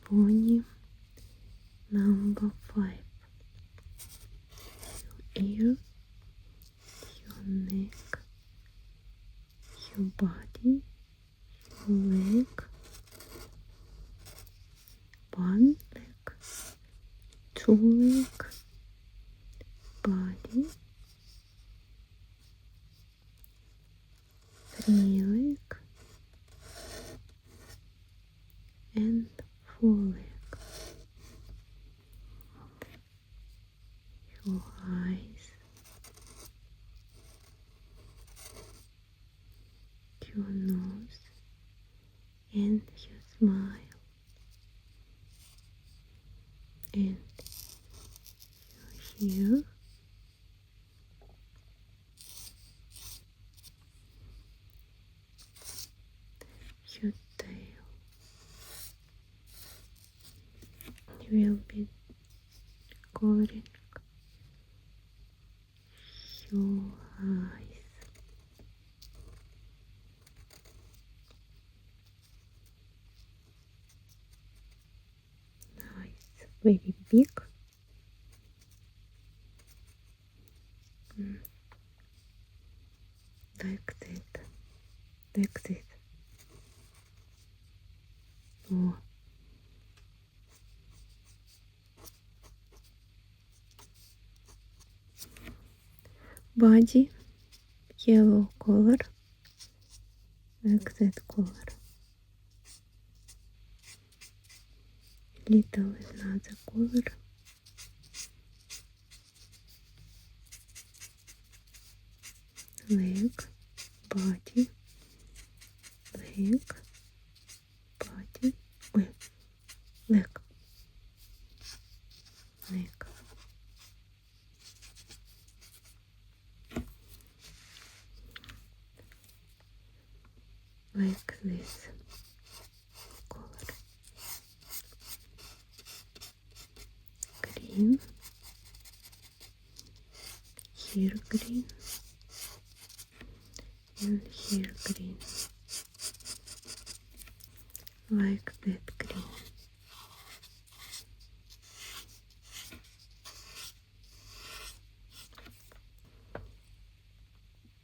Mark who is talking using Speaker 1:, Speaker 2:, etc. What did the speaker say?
Speaker 1: pony number 5. Your ear, your neck, your body, your leg, one leg, two leg, body, three leg, and four leg. Your eyes, your nose, and your smile, and your hair, your tail. You will be covering your eyes. Now it's very big. Like that. Like that. Oh. Body, yellow color, like that color. Little another color. Leg, body, leg, body, leg, leg, leg. Like this color. Green, here green, and here green. Like that